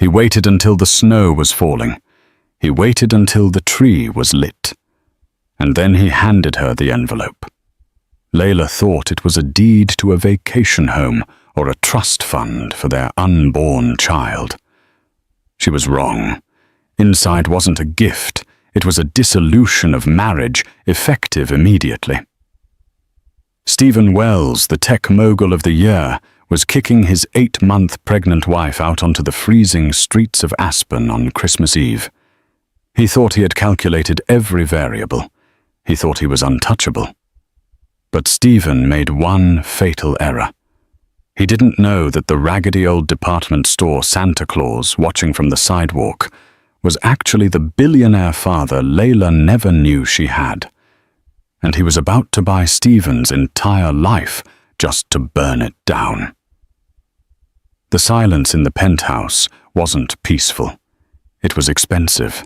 He waited until the snow was falling. He waited until the tree was lit. And then he handed her the envelope. Layla thought it was a deed to a vacation home or a trust fund for their unborn child. She was wrong. Inside wasn't a gift. It was a dissolution of marriage, effective immediately. Stephen Wells, the tech mogul of the year, was kicking his 8-month pregnant wife out onto the freezing streets of Aspen on Christmas Eve. He thought he had calculated every variable. He thought he was untouchable. But Stephen made one fatal error. He didn't know that the raggedy old department store Santa Claus watching from the sidewalk was actually the billionaire father Layla never knew she had. And he was about to buy Stephen's entire life just to burn it down. The silence in the penthouse wasn't peaceful. It was expensive.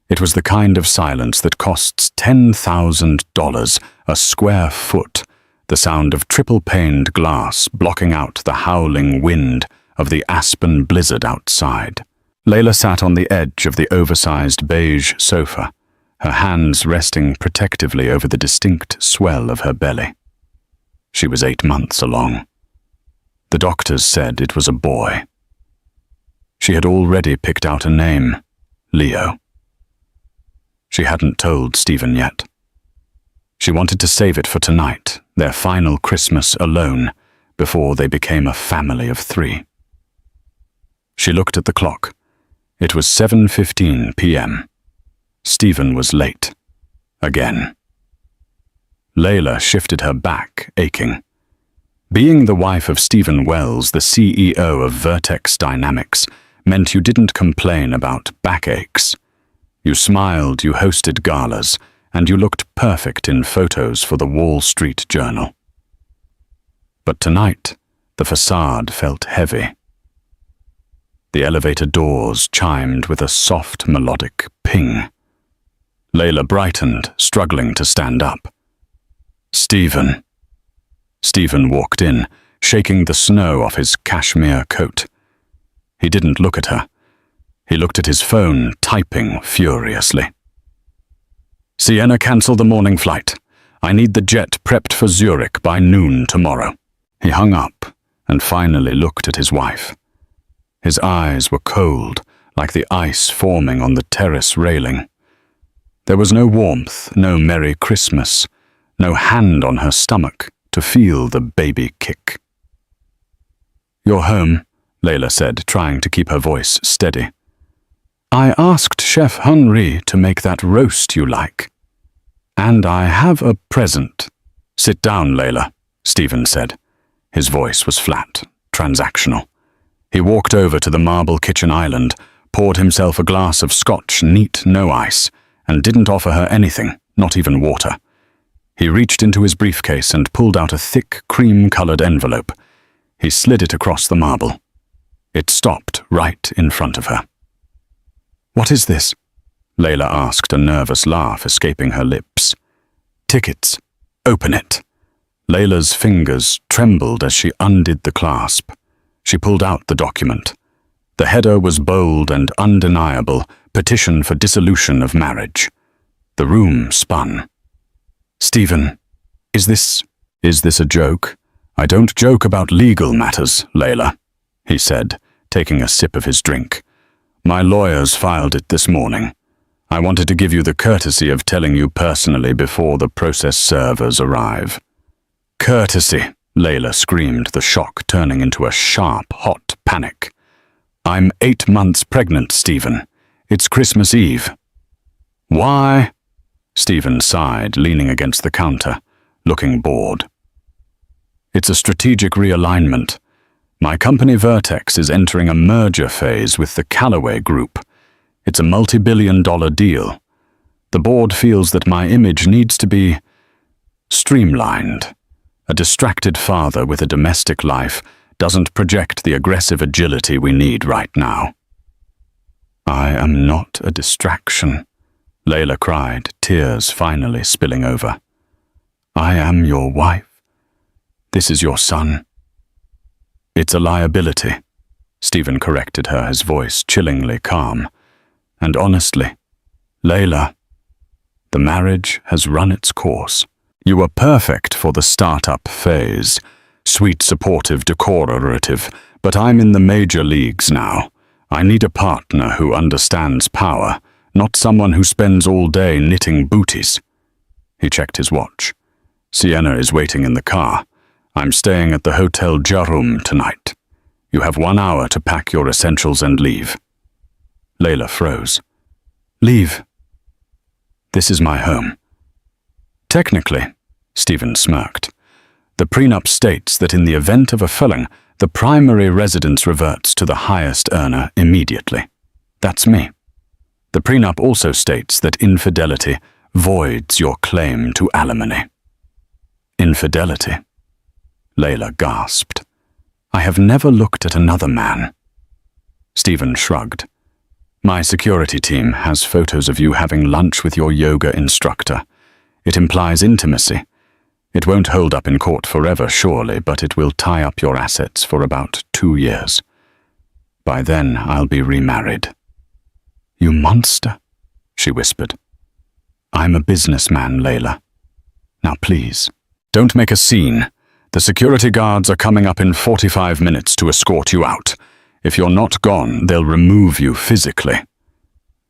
It was the kind of silence that costs $10,000 a square foot, the sound of triple-paned glass blocking out the howling wind of the Aspen blizzard outside. Layla sat on the edge of the oversized beige sofa, her hands resting protectively over the distinct swell of her belly. She was 8 months along. The doctors said it was a boy. She had already picked out a name, Leo. She hadn't told Stephen yet. She wanted to save it for tonight, their final Christmas alone, before they became a family of 3. She looked at the clock. It was 7:15 p.m. Stephen was late. Again. Layla shifted her back, aching. Being the wife of Stephen Wells, the CEO of Vertex Dynamics, meant you didn't complain about backaches. You smiled, you hosted galas, and you looked perfect in photos for the Wall Street Journal. But tonight, the facade felt heavy. The elevator doors chimed with a soft melodic ping. Layla brightened, struggling to stand up. Stephen. Stephen walked in, shaking the snow off his cashmere coat. He didn't look at her. He looked at his phone, typing furiously. Sienna, cancel the morning flight. I need the jet prepped for Zurich by noon tomorrow. He hung up and finally looked at his wife. His eyes were cold, like the ice forming on the terrace railing. There was no warmth, no Merry Christmas, no hand on her stomach to feel the baby kick. You're home, Layla said, trying to keep her voice steady. I asked Chef Henri to make that roast you like. And I have a present. Sit down, Layla, Stephen said. His voice was flat, transactional. He walked over to the marble kitchen island, poured himself a glass of scotch, neat, no ice, and didn't offer her anything, not even water. He reached into his briefcase and pulled out a thick, cream-colored envelope. He slid it across the marble. It stopped right in front of her. What is this? Layla asked, a nervous laugh escaping her lips. Tickets. Open it. Layla's fingers trembled as she undid the clasp. She pulled out the document. The header was bold and undeniable, petition for dissolution of marriage. The room spun. Stephen, is this a joke? I don't joke about legal matters, Layla, he said, taking a sip of his drink. My lawyers filed it this morning. I wanted to give you the courtesy of telling you personally before the process servers arrive. Courtesy, Layla screamed, the shock turning into a sharp, hot panic. I'm 8 months pregnant, Stephen. It's Christmas Eve. Why? Stephen sighed, leaning against the counter, looking bored. It's a strategic realignment. My company Vertex is entering a merger phase with the Callaway Group. It's a multi-billion-dollar deal. The board feels that my image needs to be streamlined. A distracted father with a domestic life doesn't project the aggressive agility we need right now. I am not a distraction, Layla cried, tears finally spilling over. I am your wife. This is your son. It's a liability, Stephen corrected her, his voice chillingly calm. And honestly, Layla, the marriage has run its course. You were perfect for the startup phase, sweet, supportive, decorative, but I'm in the major leagues now. I need a partner who understands power, not someone who spends all day knitting booties. He checked his watch. Sienna is waiting in the car. I'm staying at the Hotel Jarum tonight. You have 1 hour to pack your essentials and leave. Layla froze. Leave? This is my home. Technically, Stephen smirked. The prenup states that in the event of a felon, the primary residence reverts to the highest earner immediately. That's me. The prenup also states that infidelity voids your claim to alimony. Infidelity? Layla gasped. I have never looked at another man. Stephen shrugged. My security team has photos of you having lunch with your yoga instructor. It implies intimacy. It won't hold up in court forever, surely, but it will tie up your assets for about 2 years. By then, I'll be remarried. You monster, she whispered. I'm a businessman, Layla. Now please, don't make a scene. The security guards are coming up in 45 minutes to escort you out. If you're not gone, they'll remove you physically.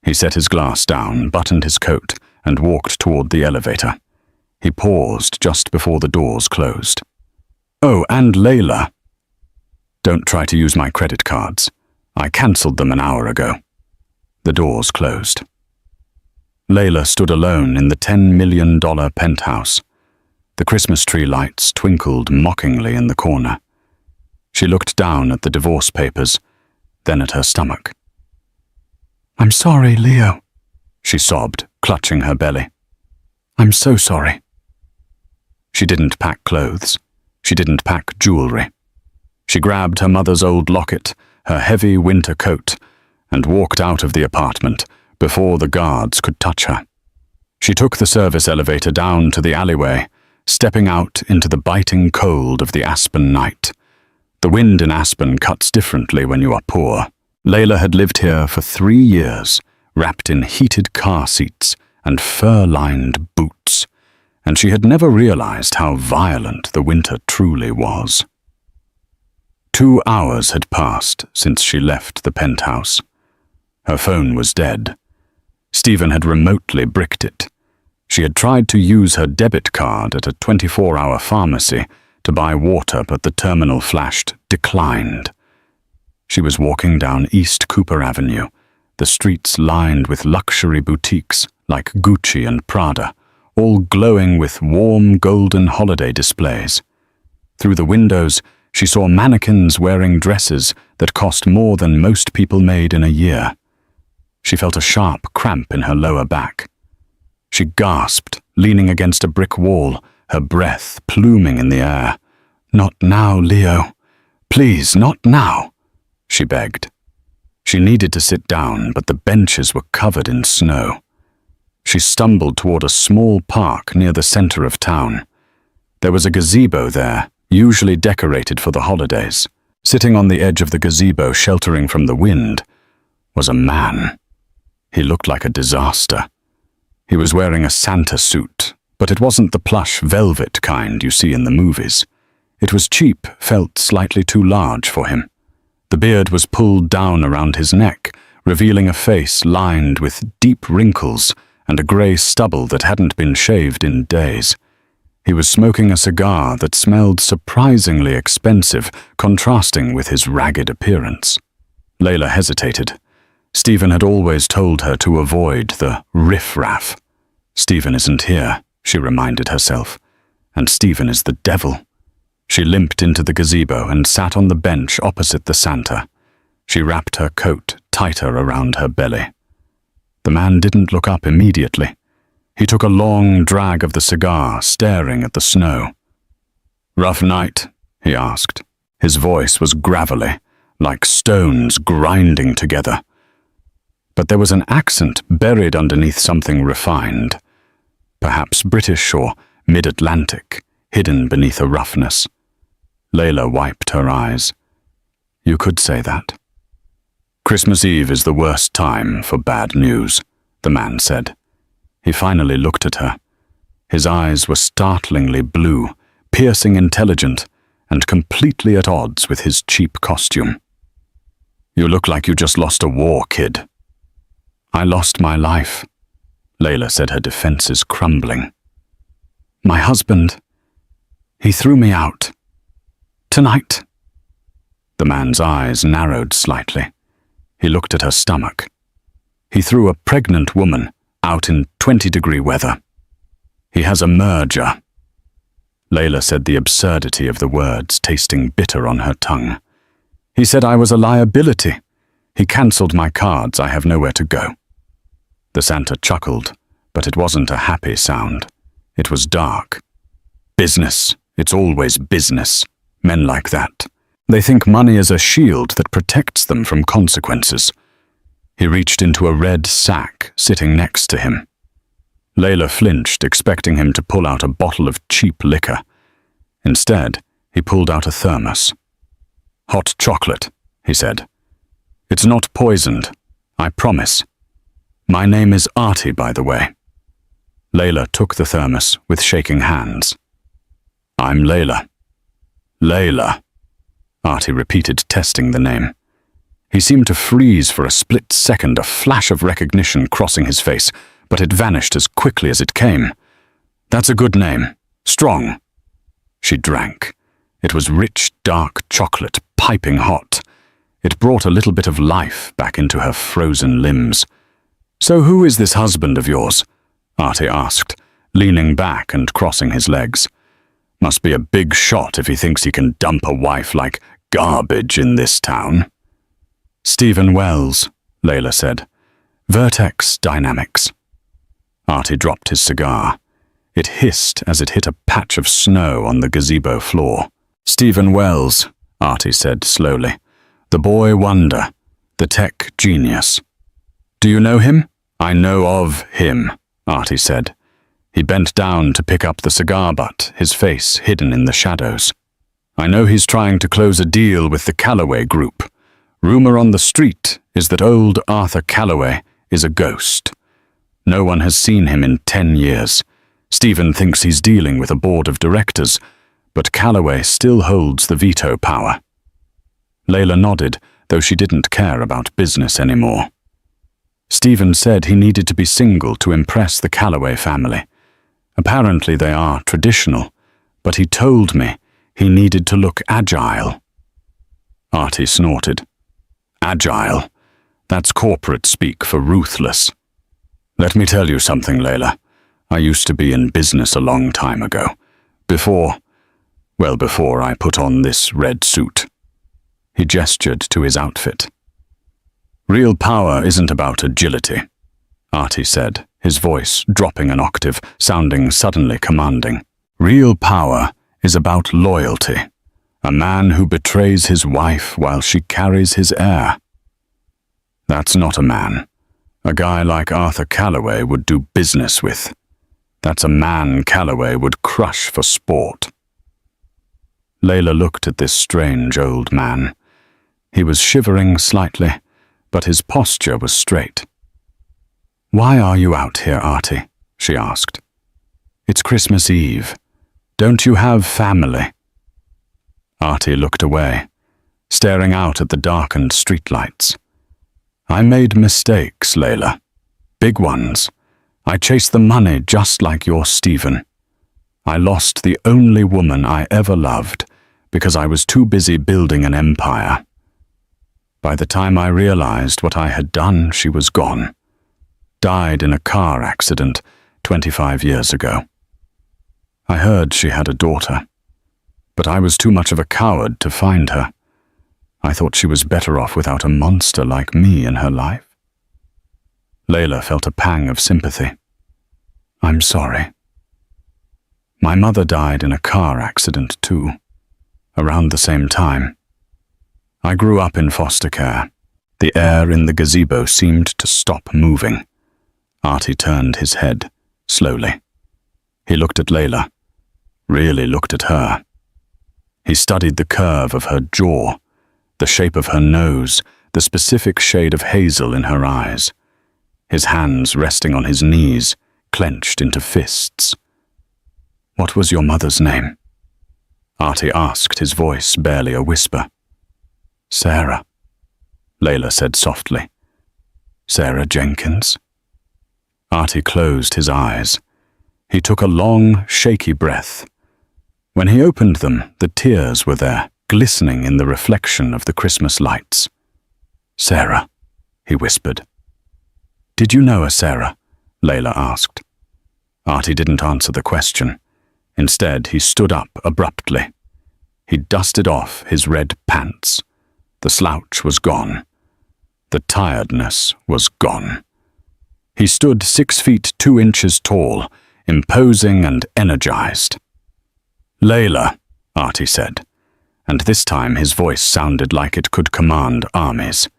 He set his glass down, buttoned his coat, and walked toward the elevator. He paused just before the doors closed. Oh, and Layla. Don't try to use my credit cards. I cancelled them an hour ago. The doors closed. Layla stood alone in the $10 million penthouse. The Christmas tree lights twinkled mockingly in the corner. She looked down at the divorce papers, then at her stomach. I'm sorry, Leo, she sobbed, clutching her belly. I'm so sorry. She didn't pack clothes. She didn't pack jewelry. She grabbed her mother's old locket, her heavy winter coat, and walked out of the apartment before the guards could touch her. She took the service elevator down to the alleyway, stepping out into the biting cold of the Aspen night. The wind in Aspen cuts differently when you are poor. Layla had lived here for 3 years, wrapped in heated car seats and fur-lined boots, and she had never realized how violent the winter truly was. 2 hours had passed since she left the penthouse. Her phone was dead. Stephen had remotely bricked it. She had tried to use her debit card at a 24-hour pharmacy to buy water, but the terminal flashed declined. She was walking down East Cooper Avenue, the streets lined with luxury boutiques like Gucci and Prada, all glowing with warm golden holiday displays. Through the windows, she saw mannequins wearing dresses that cost more than most people made in a year. She felt a sharp cramp in her lower back. She gasped, leaning against a brick wall, her breath pluming in the air. Not now, Leo. Please, not now, she begged. She needed to sit down, but the benches were covered in snow. She stumbled toward a small park near the center of town. There was a gazebo there, usually decorated for the holidays. Sitting on the edge of the gazebo, sheltering from the wind, was a man. He looked like a disaster. He was wearing a Santa suit, but it wasn't the plush velvet kind you see in the movies. It was cheap, felt slightly too large for him. The beard was pulled down around his neck, revealing a face lined with deep wrinkles and a grey stubble that hadn't been shaved in days. He was smoking a cigar that smelled surprisingly expensive, contrasting with his ragged appearance. Layla hesitated. Stephen had always told her to avoid the riff-raff. Stephen isn't here, she reminded herself, and Stephen is the devil. She limped into the gazebo and sat on the bench opposite the Santa. She wrapped her coat tighter around her belly. The man didn't look up immediately. He took a long drag of the cigar, staring at the snow. Rough night? He asked. His voice was gravelly, like stones grinding together. But there was an accent buried underneath something refined. Perhaps British or mid-Atlantic, hidden beneath a roughness. Layla wiped her eyes. You could say that. Christmas Eve is the worst time for bad news, the man said. He finally looked at her. His eyes were startlingly blue, piercing intelligent, and completely at odds with his cheap costume. You look like you just lost a war, kid. I lost my life, Layla said, her defenses crumbling. My husband, he threw me out. Tonight. The man's eyes narrowed slightly. He looked at her stomach. He threw a pregnant woman out in 20-degree weather. He has a merger. Layla said, the absurdity of the words tasting bitter on her tongue. He said I was a liability. He cancelled my cards. I have nowhere to go. The Santa chuckled, but it wasn't a happy sound. It was dark. Business. It's always business. Men like that. They think money is a shield that protects them from consequences. He reached into a red sack sitting next to him. Layla flinched, expecting him to pull out a bottle of cheap liquor. Instead, he pulled out a thermos. Hot chocolate, he said. It's not poisoned, I promise. My name is Artie, by the way. Layla took the thermos with shaking hands. I'm Layla. Layla, Artie repeated, testing the name. He seemed to freeze for a split second, a flash of recognition crossing his face, but it vanished as quickly as it came. That's a good name. Strong. She drank. It was rich, dark chocolate, piping hot. It brought a little bit of life back into her frozen limbs. So who is this husband of yours? Artie asked, leaning back and crossing his legs. Must be a big shot if he thinks he can dump a wife like garbage in this town. Stephen Wells, Layla said. Vertex Dynamics. Artie dropped his cigar. It hissed as it hit a patch of snow on the gazebo floor. Stephen Wells, Artie said slowly. The boy wonder. The tech genius. Do you know him? I know of him, Artie said. He bent down to pick up the cigar butt, his face hidden in the shadows. I know he's trying to close a deal with the Calloway Group. Rumor on the street is that old Arthur Calloway is a ghost. No one has seen him in 10 years. Stephen thinks he's dealing with a board of directors, but Calloway still holds the veto power. Layla nodded, though she didn't care about business anymore. Stephen said he needed to be single to impress the Calloway family. Apparently they are traditional, but he told me he needed to look agile. Artie snorted. Agile. That's corporate speak for ruthless. Let me tell you something, Layla. I used to be in business a long time ago. Before I put on this red suit. He gestured to his outfit. Real power isn't about agility, Artie said, his voice dropping an octave, sounding suddenly commanding. Real power is about loyalty. A man who betrays his wife while she carries his heir. That's not a man. A guy like Arthur Calloway would do business with. That's a man Calloway would crush for sport. Layla looked at this strange old man. He was shivering slightly, but his posture was straight. Why are you out here, Artie? She asked. It's Christmas Eve. Don't you have family? Artie looked away, staring out at the darkened streetlights. I made mistakes, Layla. Big ones. I chased the money just like your Stephen. I lost the only woman I ever loved because I was too busy building an empire. By the time I realized what I had done, she was gone. Died in a car accident 25 years ago. I heard she had a daughter, but I was too much of a coward to find her. I thought she was better off without a monster like me in her life. Layla felt a pang of sympathy. I'm sorry. My mother died in a car accident too, around the same time. I grew up in foster care. The air in the gazebo seemed to stop moving. Artie turned his head, slowly. He looked at Layla, really looked at her. He studied the curve of her jaw, the shape of her nose, the specific shade of hazel in her eyes. His hands resting on his knees, clenched into fists. "What was your mother's name?" Artie asked, his voice barely a whisper. "Sarah," Layla said softly. "Sarah Jenkins?" Artie closed his eyes. He took a long, shaky breath. When he opened them, the tears were there, glistening in the reflection of the Christmas lights. "Sarah," he whispered. "Did you know her, Sarah?" Layla asked. Artie didn't answer the question. Instead, he stood up abruptly. He dusted off his red pants. The slouch was gone. The tiredness was gone. He stood 6 feet 2 inches tall, imposing and energized. "Layla," Artie said, and this time his voice sounded like it could command armies.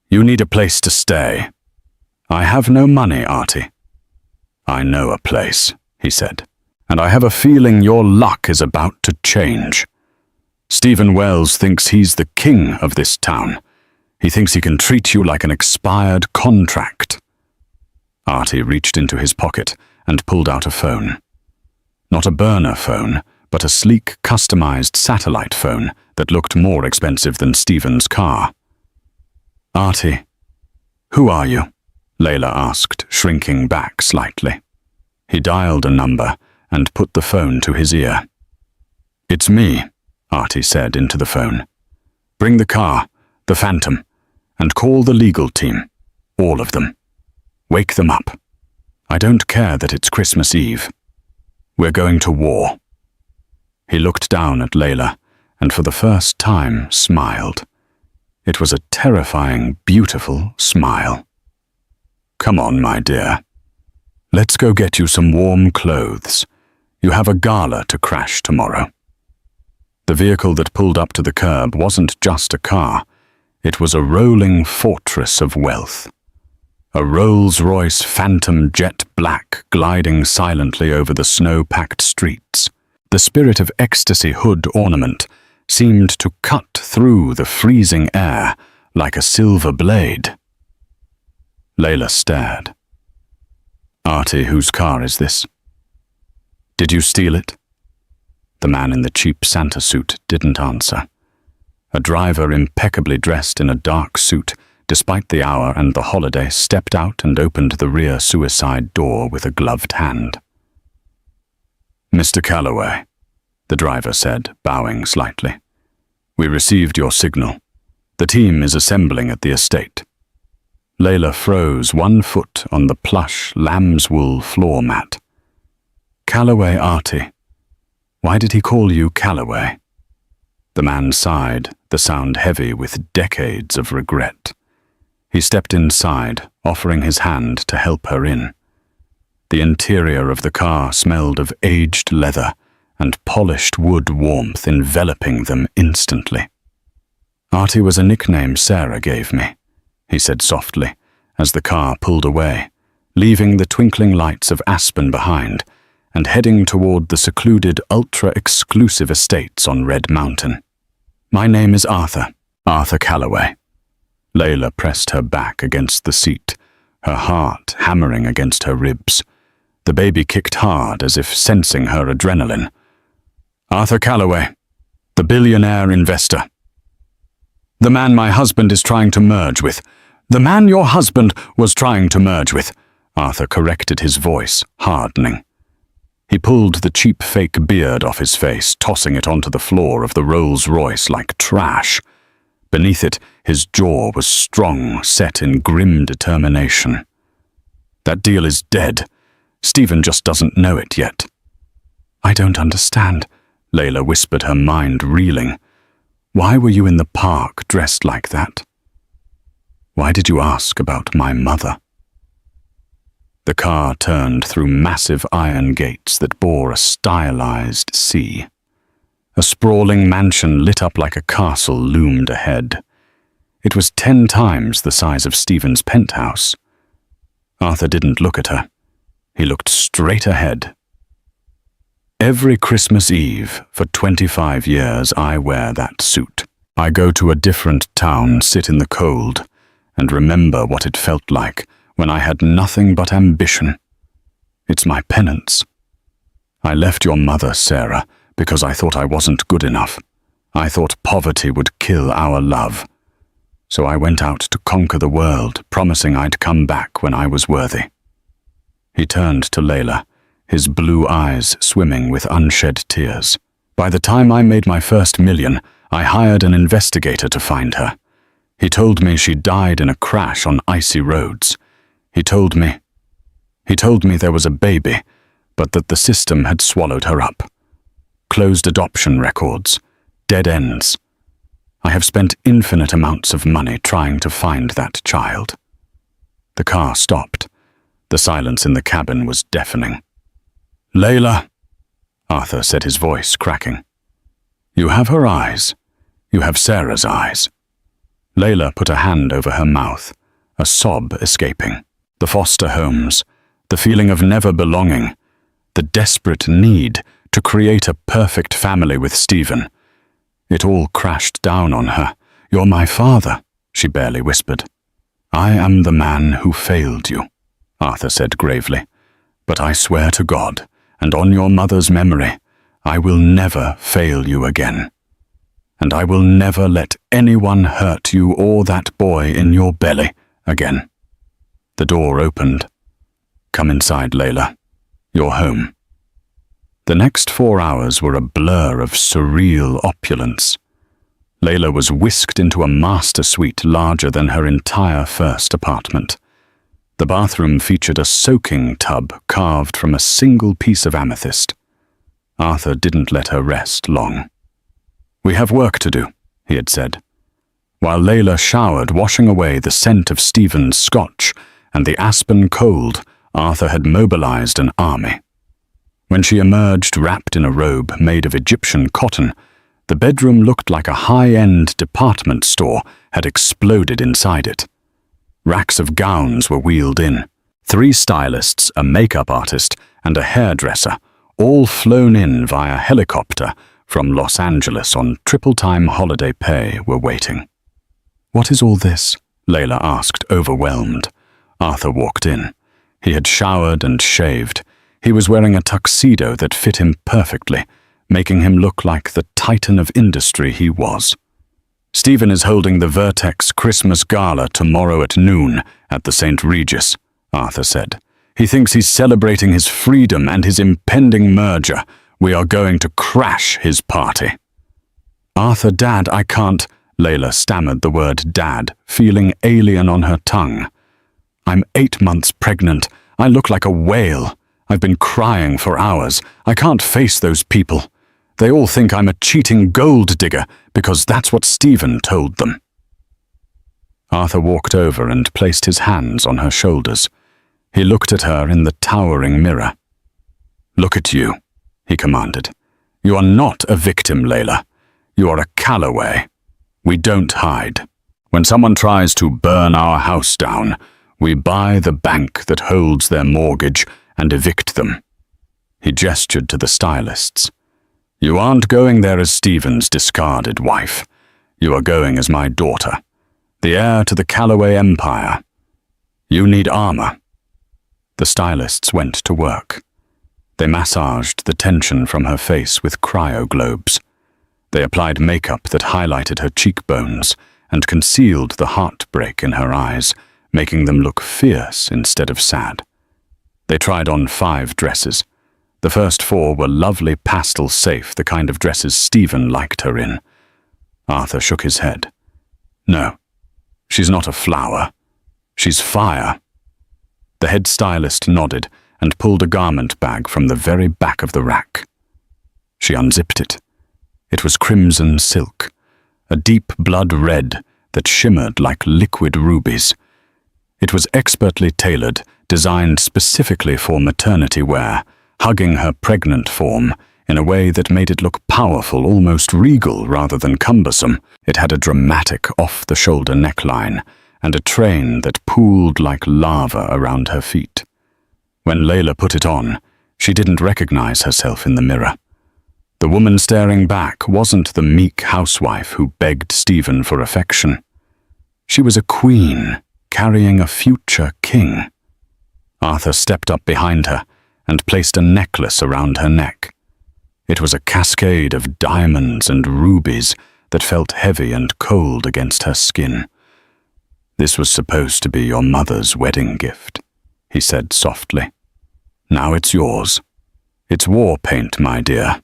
"You need a place to stay." "I have no money, Artie." "I know a place," he said, "and I have a feeling your luck is about to change. Stephen Wells thinks he's the king of this town. He thinks he can treat you like an expired contract." Artie reached into his pocket and pulled out a phone. Not a burner phone, but a sleek, customized satellite phone that looked more expensive than Stephen's car. "Artie, who are you?" Layla asked, shrinking back slightly. He dialed a number and put the phone to his ear. "It's me," Artie said into the phone. "Bring the car, the Phantom, and call the legal team. All of them. Wake them up. I don't care that it's Christmas Eve. We're going to war." He looked down at Layla and for the first time smiled. It was a terrifying, beautiful smile. "Come on, my dear. Let's go get you some warm clothes. You have a gala to crash tomorrow." The vehicle that pulled up to the curb wasn't just a car. It was a rolling fortress of wealth. A Rolls-Royce Phantom jet black gliding silently over the snow-packed streets. The Spirit of Ecstasy hood ornament seemed to cut through the freezing air like a silver blade. Layla stared. "Artie, whose car is this?" "Did you steal it?" The man in the cheap Santa suit didn't answer. A driver impeccably dressed in a dark suit, despite the hour and the holiday, stepped out and opened the rear suicide door with a gloved hand. "Mr. Calloway," the driver said, bowing slightly. "We received your signal. The team is assembling at the estate." Layla froze, 1 foot on the plush lamb's wool floor mat. "Calloway, Artie. Why did he call you Calloway?" The man sighed, the sound heavy with decades of regret. He stepped inside, offering his hand to help her in. The interior of the car smelled of aged leather and polished wood warmth enveloping them instantly. "Artie was a nickname Sarah gave me," he said softly, as the car pulled away, leaving the twinkling lights of Aspen behind and heading toward the secluded, ultra-exclusive estates on Red Mountain. "My name is Arthur Calloway." Layla pressed her back against the seat, her heart hammering against her ribs. The baby kicked hard as if sensing her adrenaline. "Arthur Calloway, the billionaire investor. The man my husband is trying to merge with. The man your husband was trying to merge with," Arthur corrected, his voice hardening. He pulled the cheap fake beard off his face, tossing it onto the floor of the Rolls-Royce like trash. Beneath it, his jaw was strong, set in grim determination. "That deal is dead. Stephen just doesn't know it yet." "I don't understand," Layla whispered, her mind reeling. "Why were you in the park dressed like that? Why did you ask about my mother?" The car turned through massive iron gates that bore a stylized C. A sprawling mansion lit up like a castle loomed ahead. It was 10 times the size of Stephen's penthouse. Arthur didn't look at her. He looked straight ahead. "Every Christmas Eve for 25 years I wear that suit," I go to a different town, sit in the cold, and remember what it felt like when I had nothing but ambition. It's my penance. I left your mother, Sarah, because I thought I wasn't good enough. I thought poverty would kill our love. So I went out to conquer the world, promising I'd come back when I was worthy. He turned to Layla, his blue eyes swimming with unshed tears. By the time I made my first million, I hired an investigator to find her. He told me she died in a crash on icy roads. He told me there was a baby, but that the system had swallowed her up. Closed adoption records, dead ends. I have spent infinite amounts of money trying to find that child. The car stopped. The silence in the cabin was deafening. Layla, Arthur said, his voice cracking. You have her eyes. You have Sarah's eyes. Layla put a hand over her mouth, a sob escaping. The foster homes, the feeling of never belonging, the desperate need to create a perfect family with Stephen. It all crashed down on her. You're my father, she barely whispered. I am the man who failed you, Arthur said gravely. But I swear to God, and on your mother's memory, I will never fail you again. And I will never let anyone hurt you or that boy in your belly again. The door opened. Come inside, Layla. You're home. The next 4 hours were a blur of surreal opulence. Layla was whisked into a master suite larger than her entire first apartment. The bathroom featured a soaking tub carved from a single piece of amethyst. Arthur didn't let her rest long. We have work to do, he had said. While Layla showered, washing away the scent of Stephen's scotch and the aspen cold, Arthur had mobilized an army. When she emerged wrapped in a robe made of Egyptian cotton, the bedroom looked like a high-end department store had exploded inside it. Racks of gowns were wheeled in. 3 stylists, a makeup artist, and a hairdresser, all flown in via helicopter from Los Angeles on triple-time holiday pay, were waiting. What is all this? Layla asked, overwhelmed. Arthur walked in. He had showered and shaved. He was wearing a tuxedo that fit him perfectly, making him look like the titan of industry he was. Stephen is holding the Vertex Christmas Gala tomorrow at noon at the St. Regis, Arthur said. He thinks he's celebrating his freedom and his impending merger. We are going to crash his party. Arthur, Dad, I can't. Layla stammered the word Dad, feeling alien on her tongue. I'm 8 months pregnant. I look like a whale. I've been crying for hours. I can't face those people. They all think I'm a cheating gold digger because that's what Stephen told them. Arthur walked over and placed his hands on her shoulders. He looked at her in the towering mirror. Look at you, he commanded. You are not a victim, Layla. You are a Calloway. We don't hide. When someone tries to burn our house down, we buy the bank that holds their mortgage and evict them. He gestured to the stylists. You aren't going there as Stephen's discarded wife. You are going as my daughter, the heir to the Calloway Empire. You need armor. The stylists went to work. They massaged the tension from her face with cryoglobes. They applied makeup that highlighted her cheekbones and concealed the heartbreak in her eyes, making them look fierce instead of sad. They tried on 5 dresses. The first 4 were lovely pastel safe, the kind of dresses Stephen liked her in. Arthur shook his head. No, she's not a flower. She's fire. The head stylist nodded and pulled a garment bag from the very back of the rack. She unzipped it. It was crimson silk, a deep blood red that shimmered like liquid rubies. It was expertly tailored, designed specifically for maternity wear, hugging her pregnant form in a way that made it look powerful, almost regal rather than cumbersome. It had a dramatic off-the-shoulder neckline and a train that pooled like lava around her feet. When Layla put it on, she didn't recognize herself in the mirror. The woman staring back wasn't the meek housewife who begged Stephen for affection. She was a queen carrying a future king. Arthur stepped up behind her and placed a necklace around her neck. It was a cascade of diamonds and rubies that felt heavy and cold against her skin. "This was supposed to be your mother's wedding gift," he said softly. "Now it's yours. It's war paint, my dear.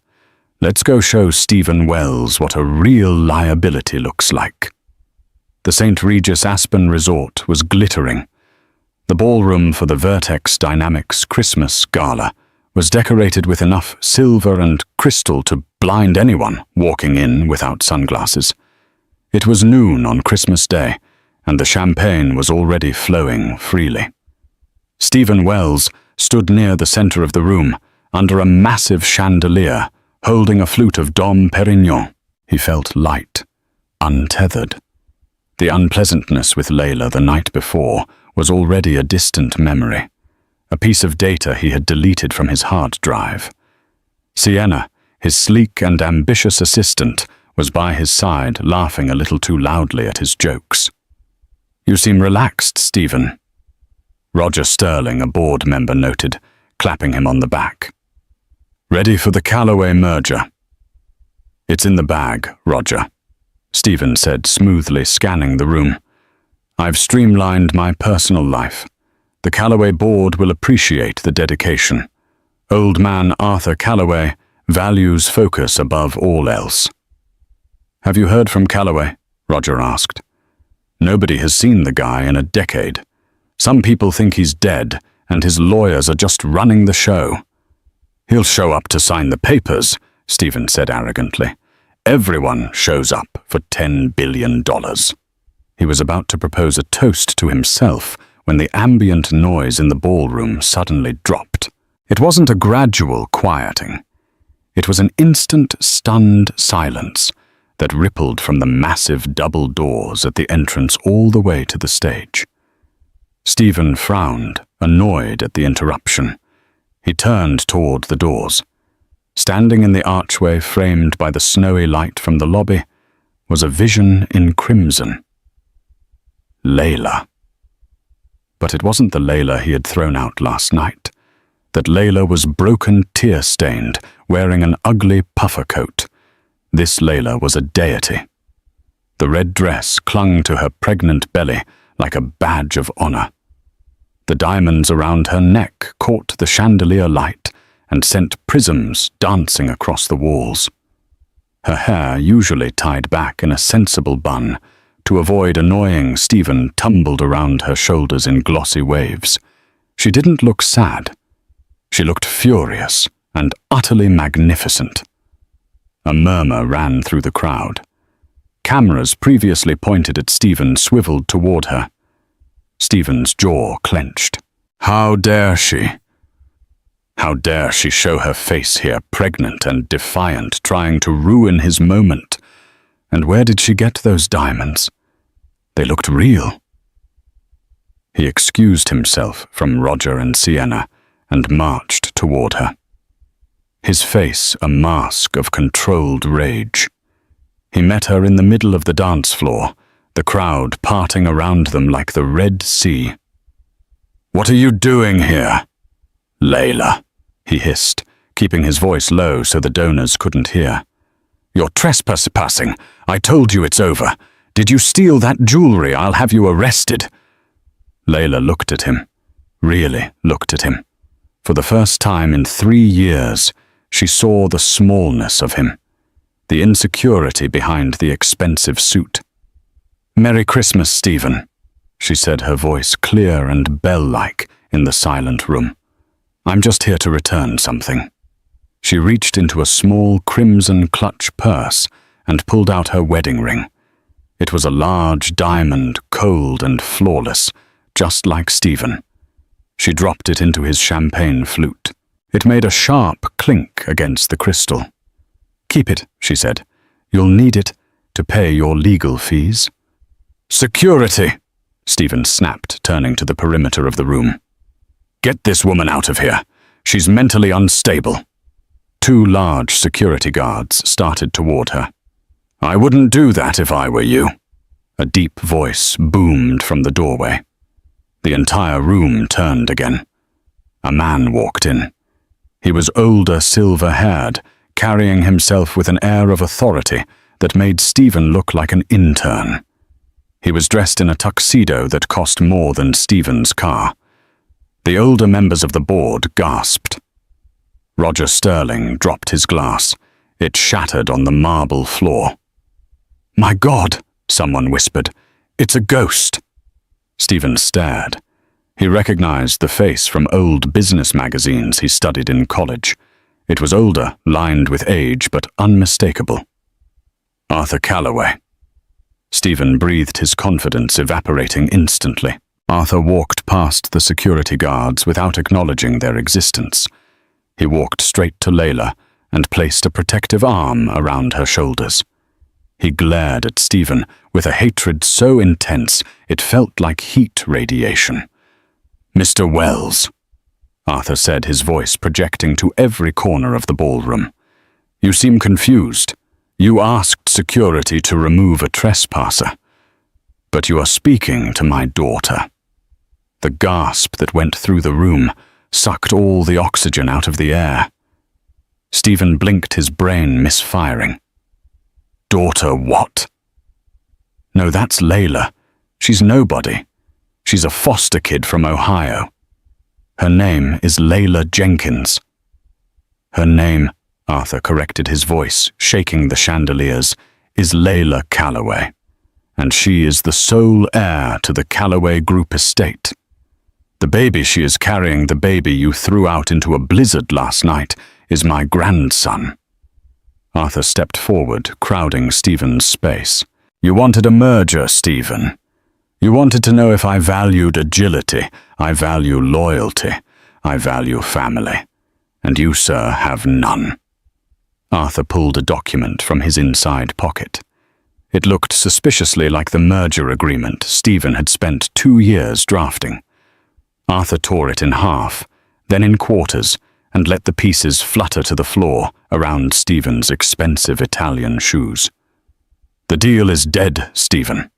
Let's go show Stephen Wells what a real liability looks like." The St. Regis Aspen Resort was glittering. The ballroom for the Vertex Dynamics Christmas Gala was decorated with enough silver and crystal to blind anyone walking in without sunglasses. It was noon on Christmas Day, and the champagne was already flowing freely. Stephen Wells stood near the center of the room, under a massive chandelier, holding a flute of Dom Perignon. He felt light, untethered. The unpleasantness with Layla the night before was already a distant memory, a piece of data he had deleted from his hard drive. Sienna, his sleek and ambitious assistant, was by his side, laughing a little too loudly at his jokes. "You seem relaxed, Stephen," Roger Sterling, a board member, noted, clapping him on the back. "Ready for the Callaway merger?" "It's in the bag, Roger," Stephen said smoothly, scanning the room. "I've streamlined my personal life. The Callaway board will appreciate the dedication. Old man Arthur Callaway values focus above all else." "Have you heard from Callaway?" Roger asked. "Nobody has seen the guy in a decade. Some people think he's dead, and his lawyers are just running the show." "He'll show up to sign the papers," Stephen said arrogantly. "Everyone shows up for $10 billion. He was about to propose a toast to himself when the ambient noise in the ballroom suddenly dropped. It wasn't a gradual quieting. It was an instant, stunned silence that rippled from the massive double doors at the entrance all the way to the stage. Stephen frowned, annoyed at the interruption. He turned toward the doors. Standing in the archway framed by the snowy light from the lobby was a vision in crimson. Layla. But it wasn't the Layla he had thrown out last night. That Layla was broken, tear-stained, wearing an ugly puffer coat. This Layla was a deity. The red dress clung to her pregnant belly like a badge of honor. The diamonds around her neck caught the chandelier light and sent prisms dancing across the walls. Her hair, usually tied back in a sensible bun, to avoid annoying Stephen, tumbled around her shoulders in glossy waves. She didn't look sad. She looked furious and utterly magnificent. A murmur ran through the crowd. Cameras previously pointed at Stephen swiveled toward her. Stephen's jaw clenched. How dare she? How dare she show her face here, pregnant and defiant, trying to ruin his moment? And where did she get those diamonds? They looked real. He excused himself from Roger and Sienna and marched toward her. His face a mask of controlled rage. He met her in the middle of the dance floor, the crowd parting around them like the Red Sea. "What are you doing here?" "Layla," he hissed, keeping his voice low so the donors couldn't hear. "You're trespassing. I told you it's over. Did you steal that jewelry? I'll have you arrested." Layla looked at him, really looked at him. For the first time in 3 years, she saw the smallness of him, the insecurity behind the expensive suit. "Merry Christmas, Stephen," she said, her voice clear and bell-like in the silent room. "I'm just here to return something." She reached into a small crimson clutch purse and pulled out her wedding ring. It was a large diamond, cold and flawless, just like Stephen. She dropped it into his champagne flute. It made a sharp clink against the crystal. "Keep it," she said. "You'll need it to pay your legal fees." "Security!" Stephen snapped, turning to the perimeter of the room. "Get this woman out of here. She's mentally unstable." 2 large security guards started toward her. "I wouldn't do that if I were you." A deep voice boomed from the doorway. The entire room turned again. A man walked in. He was older, silver-haired, carrying himself with an air of authority that made Stephen look like an intern. He was dressed in a tuxedo that cost more than Stephen's car. The older members of the board gasped. Roger Sterling dropped his glass. It shattered on the marble floor. "My God," someone whispered. "It's a ghost." Stephen stared. He recognized the face from old business magazines he studied in college. It was older, lined with age, but unmistakable. Arthur Calloway. Stephen breathed, his confidence evaporating instantly. Arthur walked past the security guards without acknowledging their existence. He walked straight to Layla and placed a protective arm around her shoulders. He glared at Stephen with a hatred so intense it felt like heat radiation. "Mr. Wells," Arthur said, his voice projecting to every corner of the ballroom. "You seem confused. You asked security to remove a trespasser. But you are speaking to my daughter." The gasp that went through the room sucked all the oxygen out of the air. Stephen blinked, his brain misfiring. "Daughter what?" "No, that's Layla. She's nobody. She's a foster kid from Ohio. Her name is Layla Jenkins." "Her name," Arthur corrected, his voice shaking the chandeliers, "is Layla Calloway, and she is the sole heir to the Calloway Group estate. The baby she is carrying, the baby you threw out into a blizzard last night, is my grandson." Arthur stepped forward, crowding Stephen's space. "You wanted a merger, Stephen. You wanted to know if I valued agility, I value loyalty, I value family. And you, sir, have none." Arthur pulled a document from his inside pocket. It looked suspiciously like the merger agreement Stephen had spent 2 years drafting. Arthur tore it in half, then in quarters, and let the pieces flutter to the floor around Stephen's expensive Italian shoes. "The deal is dead, Stephen.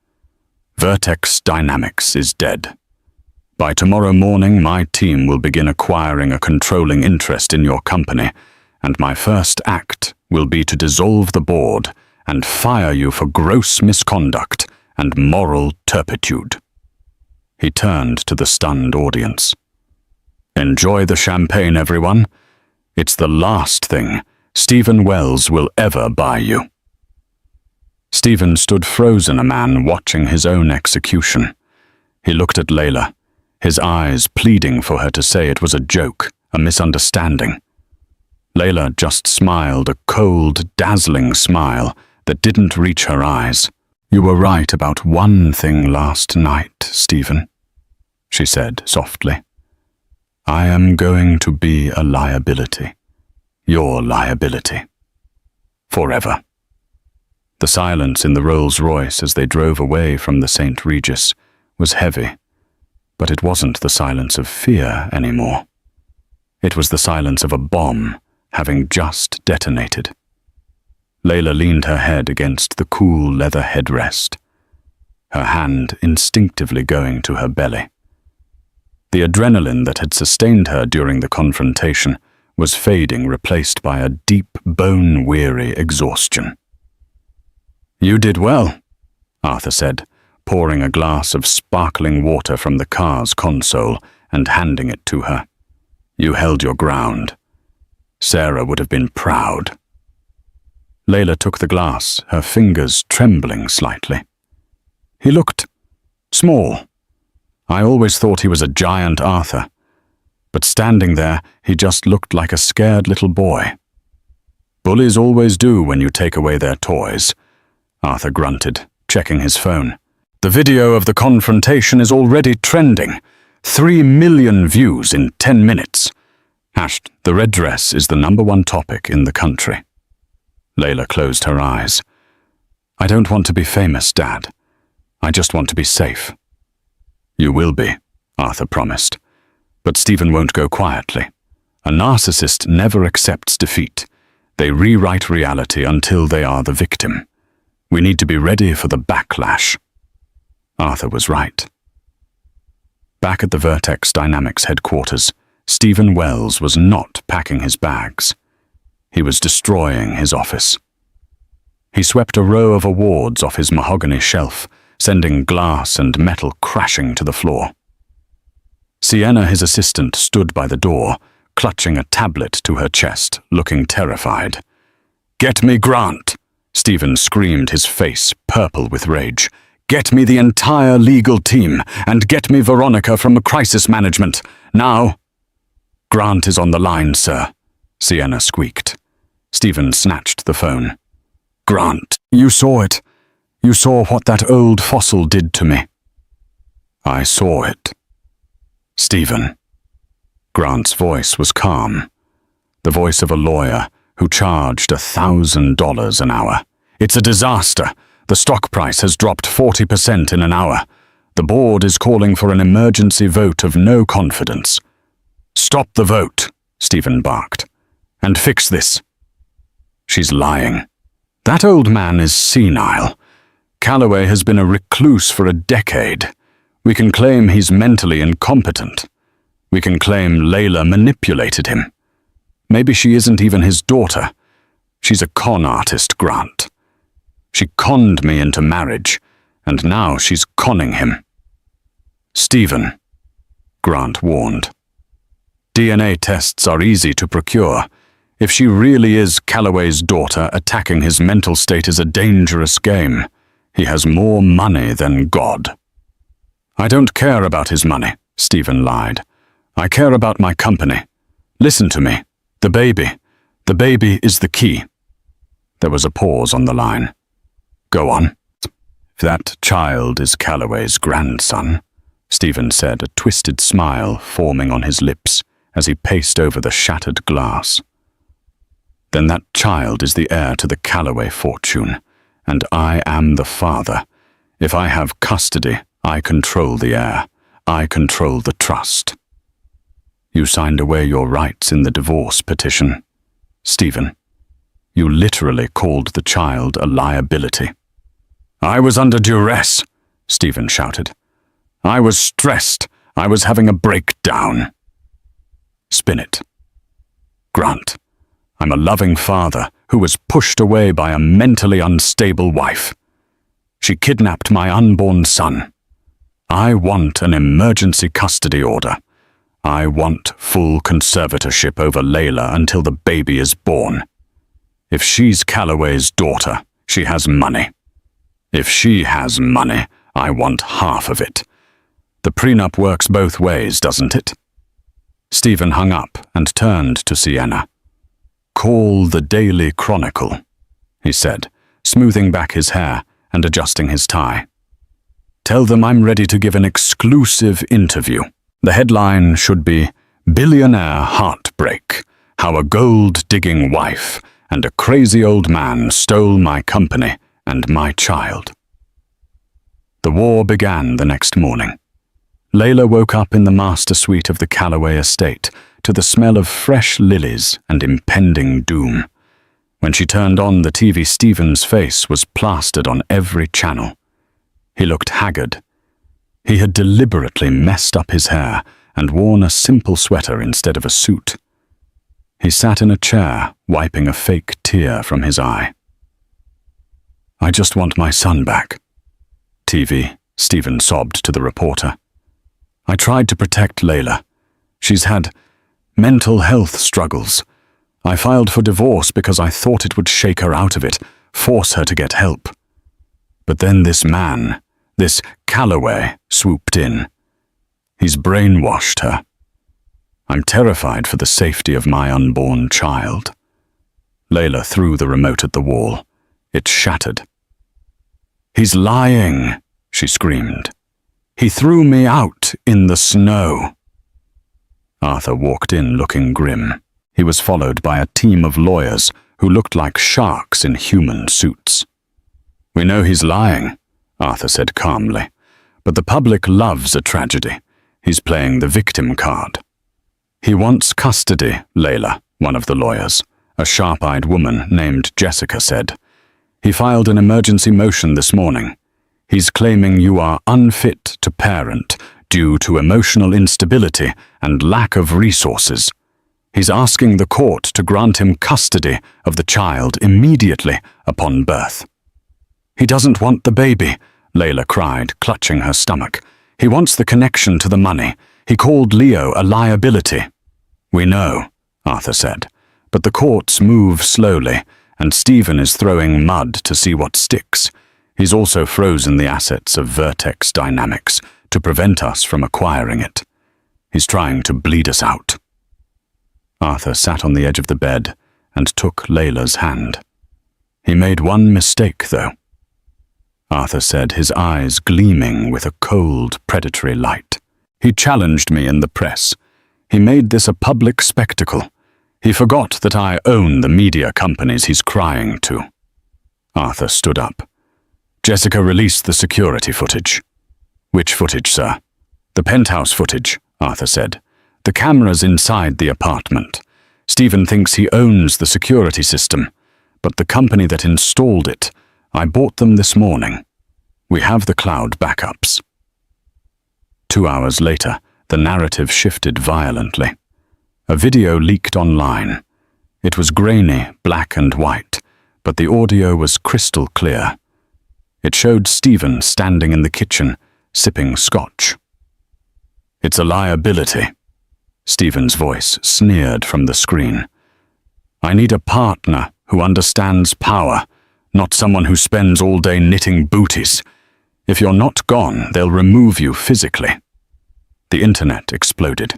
Vertex Dynamics is dead. By tomorrow morning, my team will begin acquiring a controlling interest in your company, and my first act will be to dissolve the board and fire you for gross misconduct and moral turpitude." He turned to the stunned audience. "Enjoy the champagne, everyone. It's the last thing Stephen Wells will ever buy you." Stephen stood frozen, a man watching his own execution. He looked at Layla, his eyes pleading for her to say it was a joke, a misunderstanding. Layla just smiled, a cold, dazzling smile that didn't reach her eyes. "You were right about one thing last night, Stephen," she said softly. "I am going to be a liability. Your liability. Forever." The silence in the Rolls-Royce as they drove away from the St. Regis was heavy, but it wasn't the silence of fear anymore. It was the silence of a bomb having just detonated. Layla leaned her head against the cool leather headrest, her hand instinctively going to her belly. The adrenaline that had sustained her during the confrontation was fading, replaced by a deep, bone-weary exhaustion. "You did well," Arthur said, pouring a glass of sparkling water from the car's console and handing it to her. "You held your ground. Sarah would have been proud." Layla took the glass, her fingers trembling slightly. "He looked small. I always thought he was a giant, Arthur. But standing there, he just looked like a scared little boy." "Bullies always do when you take away their toys," Arthur grunted, checking his phone. "The video of the confrontation is already trending. 3 million views in 10 minutes. The red dress is the #1 topic in the country." Layla closed her eyes. "I don't want to be famous, Dad. I just want to be safe." "You will be," Arthur promised. But Stephen won't go quietly. A narcissist never accepts defeat, They rewrite reality until they are the victim. We need to be ready for the backlash. Arthur was right. Back at the Vertex Dynamics headquarters, Stephen Wells was not packing his bags. He was destroying his office. He swept a row of awards off his mahogany shelf, sending glass and metal crashing to the floor. Sienna, his assistant, stood by the door, clutching a tablet to her chest, looking terrified. "Get me Grant!" Stephen screamed, his face purple with rage. "Get me the entire legal team, and get me Veronica from crisis management, now!" "Grant is on the line, sir," Sienna squeaked. Stephen snatched the phone. "Grant, you saw it. You saw what that old fossil did to me." "I saw it." "Stephen." Grant's voice was calm, the voice of a lawyer who charged $1,000 an hour. "It's a disaster. The stock price has dropped 40% in an hour. The board is calling for an emergency vote of no confidence." "Stop the vote," Stephen barked, "and fix this." "She's lying. That old man is senile. Calloway has been a recluse for a decade. We can claim he's mentally incompetent. We can claim Layla manipulated him. Maybe she isn't even his daughter. She's a con artist, Grant. She conned me into marriage, and now she's conning him." "Stephen," Grant warned. "DNA tests are easy to procure. If she really is Calloway's daughter, attacking his mental state is a dangerous game. He has more money than God." "I don't care about his money," Stephen lied. "I care about my company. Listen to me. The baby is the key." There was a pause on the line. "Go on." "That child is Calloway's grandson," Stephen said, a twisted smile forming on his lips as he paced over the shattered glass. "Then that child is the heir to the Calloway fortune, and I am the father. If I have custody, I control the heir. I control the trust." "You signed away your rights in the divorce petition. Stephen, you literally called the child a liability." "I was under duress," Stephen shouted. "I was stressed. I was having a breakdown." "Spin it." "Grant, I'm a loving father who was pushed away by a mentally unstable wife. She kidnapped my unborn son. I want an emergency custody order. I want full conservatorship over Layla until the baby is born. If she's Calloway's daughter, she has money. If she has money, I want half of it. The prenup works both ways, doesn't it?" Stephen hung up and turned to Sienna. "Call the Daily Chronicle," he said, smoothing back his hair and adjusting his tie. "Tell them I'm ready to give an exclusive interview. The headline should be, 'Billionaire Heartbreak, How a Gold-Digging Wife and a Crazy Old Man Stole My Company and My Child.'" The war began the next morning. Layla woke up in the master suite of the Calloway estate to the smell of fresh lilies and impending doom. When she turned on the TV, Stephen's face was plastered on every channel. He looked haggard. He had deliberately messed up his hair and worn a simple sweater instead of a suit. He sat in a chair, wiping a fake tear from his eye. "I just want my son back." "TV," Stephen sobbed to the reporter. "I tried to protect Layla. She's had mental health struggles. I filed for divorce because I thought it would shake her out of it, force her to get help. But then this man, this Calloway, swooped in. He's brainwashed her. I'm terrified for the safety of my unborn child." Layla threw the remote at the wall. It shattered. "He's lying," she screamed. "He threw me out in the snow." Arthur walked in looking grim. He was followed by a team of lawyers who looked like sharks in human suits. "We know he's lying," Arthur said calmly, "but the public loves a tragedy. He's playing the victim card." "He wants custody, Layla," one of the lawyers, a sharp-eyed woman named Jessica said. "He filed an emergency motion this morning. He's claiming you are unfit to parent due to emotional instability and lack of resources. He's asking the court to grant him custody of the child immediately upon birth." "He doesn't want the baby," Layla cried, clutching her stomach. "He wants the connection to the money. He called Leo a liability." "We know," Arthur said, "but the courts move slowly, and Stephen is throwing mud to see what sticks. He's also frozen the assets of Vertex Dynamics to prevent us from acquiring it. He's trying to bleed us out." Arthur sat on the edge of the bed and took Layla's hand. "He made one mistake, though," Arthur said, his eyes gleaming with a cold, predatory light. "He challenged me in the press. He made this a public spectacle. He forgot that I own the media companies he's crying to." Arthur stood up. "Jessica released the security footage." "Which footage, sir?" "The penthouse footage," Arthur said. "The cameras inside the apartment. Stephen thinks he owns the security system, but the company that installed it, I bought them this morning. We have the cloud backups." 2 hours later, the narrative shifted violently. A video leaked online. It was grainy, black and white, but the audio was crystal clear. It showed Stephen standing in the kitchen, sipping scotch. "It's a liability," Stephen's voice sneered from the screen. "I need a partner who understands power, not someone who spends all day knitting booties. If you're not gone, they'll remove you physically." The internet exploded.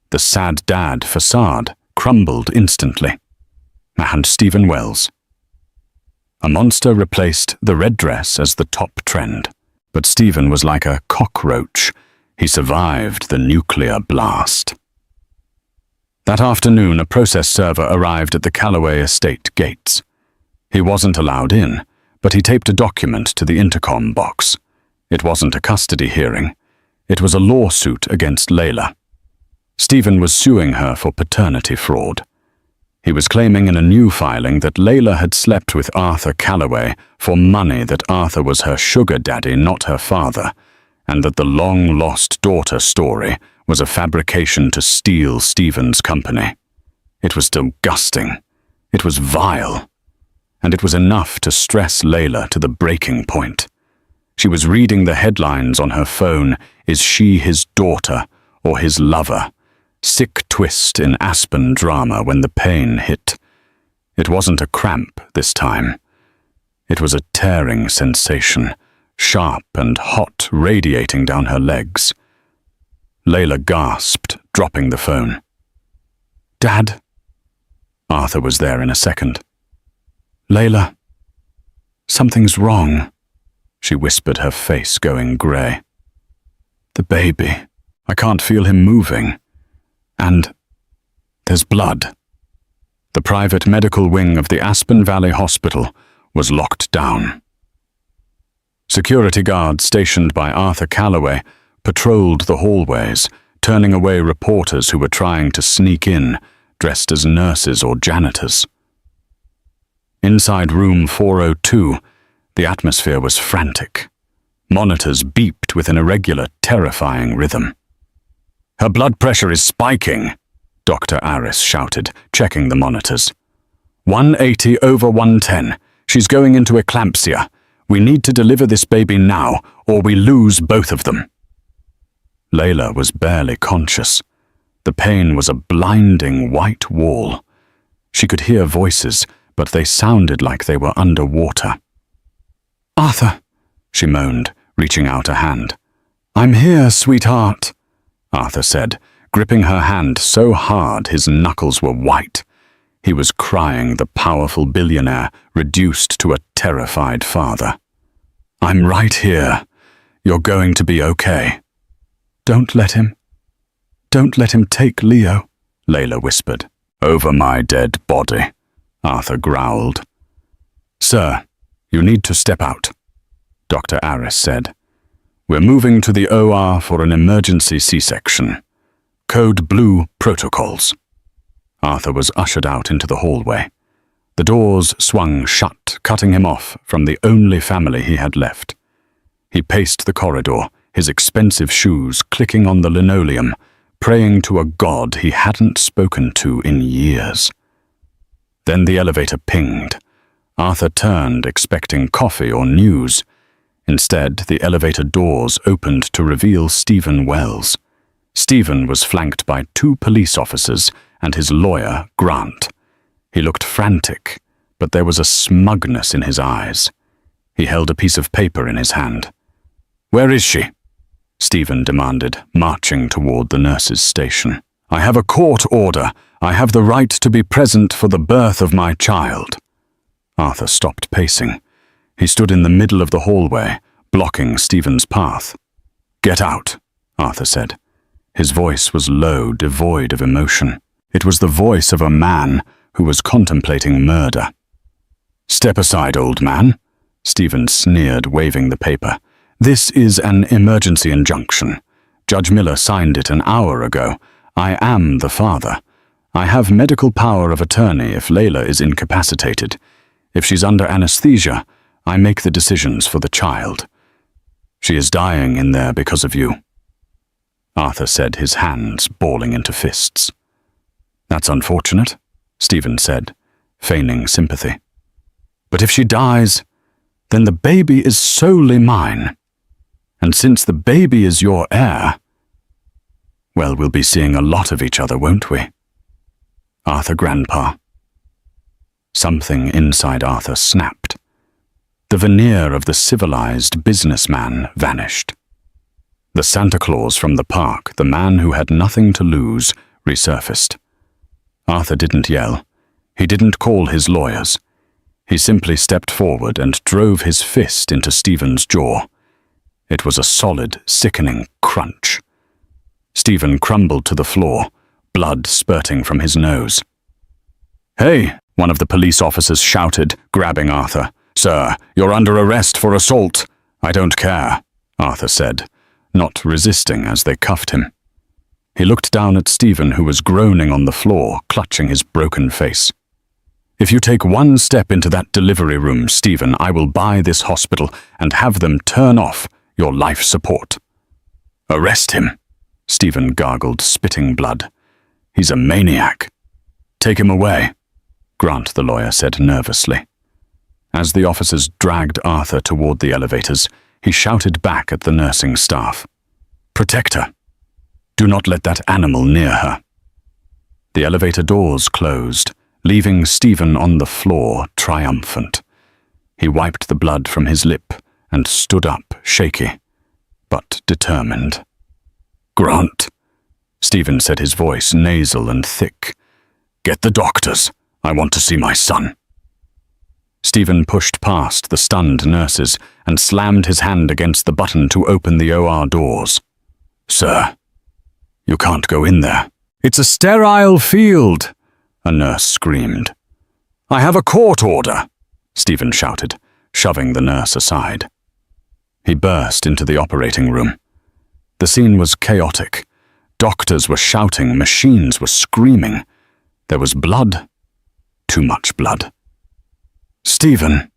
The sad dad facade crumbled instantly. And Stephen Wells. A monster replaced the red dress as the top trend. But Stephen was like a cockroach. He survived the nuclear blast. That afternoon, a process server arrived at the Calloway estate gates. He wasn't allowed in, but he taped a document to the intercom box. It wasn't a custody hearing. It was a lawsuit against Layla. Stephen was suing her for paternity fraud. He was claiming in a new filing that Layla had slept with Arthur Calloway for money, that Arthur was her sugar daddy, not her father, and that the long-lost daughter story was a fabrication to steal Stephen's company. It was disgusting. It was vile. And it was enough to stress Layla to the breaking point. She was reading the headlines on her phone, "Is she his daughter or his lover?" Sick twist in Aspen drama when the pain hit. It wasn't a cramp this time. It was a tearing sensation, sharp and hot, radiating down her legs. Layla gasped, dropping the phone. "Dad?" Arthur was there in a second. "Layla, something's wrong," she whispered, her face going grey. "The baby. I can't feel him moving. And there's blood." The private medical wing of the Aspen Valley Hospital was locked down. Security guards stationed by Arthur Calloway patrolled the hallways, turning away reporters who were trying to sneak in, dressed as nurses or janitors. Inside room 402, the atmosphere was frantic. Monitors beeped with an irregular, terrifying rhythm. "Her blood pressure is spiking," Dr. Aris shouted, checking the monitors. 180 over 110. She's going into eclampsia. We need to deliver this baby now, or we lose both of them. Layla was barely conscious. The pain was a blinding white wall. She could hear voices, but they sounded like they were underwater. "Arthur," she moaned, reaching out a hand. "I'm here, sweetheart," Arthur said, gripping her hand so hard his knuckles were white. He was crying, the powerful billionaire reduced to a terrified father. "I'm right here. You're going to be okay." Don't let him take Leo," Layla whispered. "Over my dead body," Arthur growled. "Sir, you need to step out," Dr. Aris said. "We're moving to the OR for an emergency C-section. Code Blue protocols." Arthur was ushered out into the hallway. The doors swung shut, cutting him off from the only family he had left. He paced the corridor, his expensive shoes clicking on the linoleum, praying to a god he hadn't spoken to in years. Then the elevator pinged. Arthur turned, expecting coffee or news. Instead, the elevator doors opened to reveal Stephen Wells. Stephen was flanked by 2 police officers and his lawyer, Grant. He looked frantic, but there was a smugness in his eyes. He held a piece of paper in his hand. "Where is she?" Stephen demanded, marching toward the nurse's station. "I have a court order. I have the right to be present for the birth of my child." Arthur stopped pacing. He stood in the middle of the hallway, blocking Stephen's path. "Get out," Arthur said. His voice was low, devoid of emotion. It was the voice of a man who was contemplating murder. "Step aside, old man," Stephen sneered, waving the paper. "This is an emergency injunction. Judge Miller signed it an hour ago. I am the father. I have medical power of attorney if Layla is incapacitated. If she's under anesthesia, I make the decisions for the child. She is dying in there because of you." Arthur said, his hands balling into fists. "That's unfortunate," Stephen said, feigning sympathy. "But if she dies, then the baby is solely mine. And since the baby is your heir, well, we'll be seeing a lot of each other, won't we? Arthur Grandpa." Something inside Arthur snapped. The veneer of the civilized businessman vanished. The Santa Claus from the park, the man who had nothing to lose, resurfaced. Arthur didn't yell. He didn't call his lawyers. He simply stepped forward and drove his fist into Stephen's jaw. It was a solid, sickening crunch. Stephen crumbled to the floor, blood spurting from his nose. "Hey!" one of the police officers shouted, grabbing Arthur. "Sir, you're under arrest for assault." "I don't care," Arthur said, not resisting as they cuffed him. He looked down at Stephen, who was groaning on the floor, clutching his broken face. "If you take one step into that delivery room, Stephen, I will buy this hospital and have them turn off your life support." "Arrest him," Stephen gargled, spitting blood. "He's a maniac." "Take him away," Grant the lawyer said nervously. As the officers dragged Arthur toward the elevators, he shouted back at the nursing staff. "Protect her. Do not let that animal near her." The elevator doors closed, leaving Stephen on the floor, triumphant. He wiped the blood from his lip and stood up, shaky, but determined. "Grant," Stephen said, his voice nasal and thick. "Get the doctors. I want to see my son." Stephen pushed past the stunned nurses and slammed his hand against the button to open the OR doors. "Sir, you can't go in there." "It's a sterile field," a nurse screamed. "I have a court order," Stephen shouted, shoving the nurse aside. He burst into the operating room. The scene was chaotic. Doctors were shouting, machines were screaming. There was blood. Too much blood. "Stephen!"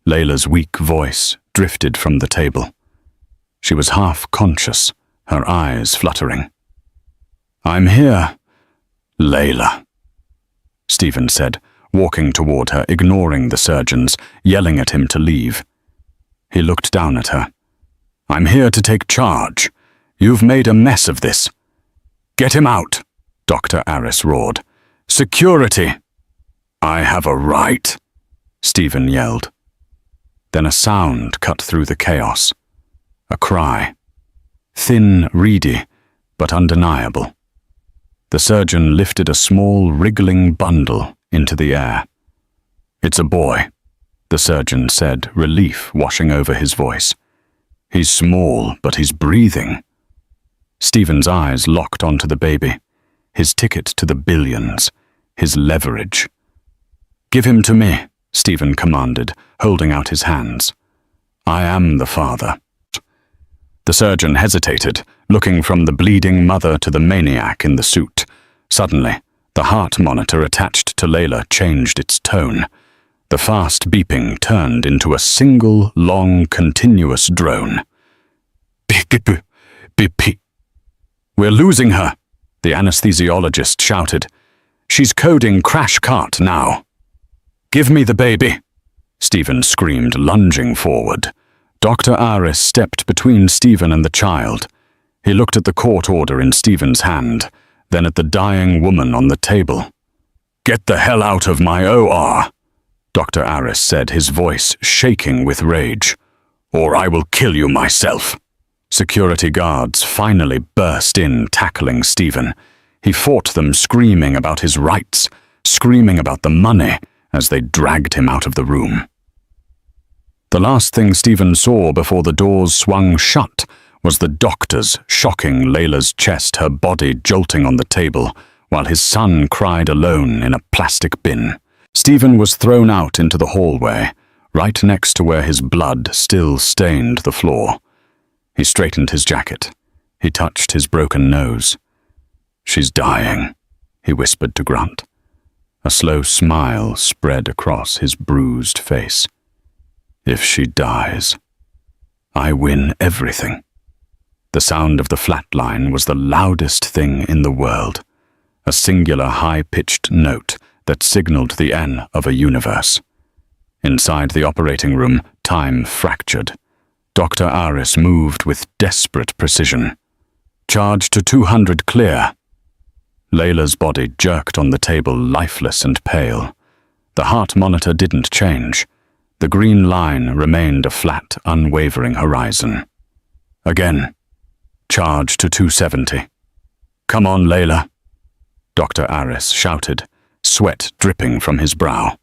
Layla's weak voice drifted from the table. She was half conscious, her eyes fluttering. "I'm here, Layla," Stephen said, walking toward her, ignoring the surgeons, yelling at him to leave. He looked down at her. "I'm here to take charge. You've made a mess of this." "Get him out," Dr. Aris roared. "Security!" "I have a right," Stephen yelled. Then a sound cut through the chaos. A cry. Thin, reedy, but undeniable. The surgeon lifted a small, wriggling bundle into the air. "It's a boy," the surgeon said, relief washing over his voice. "He's small, but he's breathing." Stephen's eyes locked onto the baby, his ticket to the billions, his leverage. "Give him to me," Stephen commanded, holding out his hands. "I am the father." The surgeon hesitated, looking from the bleeding mother to the maniac in the suit. Suddenly, The heart monitor attached to Layla changed its tone. The fast beeping turned into a single, long, continuous drone. Beep, beep, beep. "We're losing her," the anesthesiologist shouted. "She's coding crash cart now." "Give me the baby," Stephen screamed, lunging forward. Dr. Aris stepped between Stephen and the child. He looked at the court order in Stephen's hand, then at the dying woman on the table. "Get the hell out of my OR," Dr. Aris said, his voice shaking with rage. "Or I will kill you myself." Security guards finally burst in, tackling Stephen. He fought them, screaming about his rights, screaming about the money, as they dragged him out of the room. The last thing Stephen saw before the doors swung shut was the doctors shocking Layla's chest, her body jolting on the table, while his son cried alone in a plastic bin. Stephen was thrown out into the hallway, right next to where his blood still stained the floor. He straightened his jacket. He touched his broken nose. "She's dying," he whispered to Grant. A slow smile spread across his bruised face. "If she dies, I win everything." The sound of the flatline was the loudest thing in the world, a singular high-pitched note that signaled the end of a universe. Inside the operating room, time fractured. Dr. Aris moved with desperate precision. "Charge to 200 clear." Layla's body jerked on the table, lifeless and pale. The heart monitor didn't change. The green line remained a flat, unwavering horizon. Again. "Charge to 270. "Come on, Layla," Dr. Aris shouted, sweat dripping from his brow.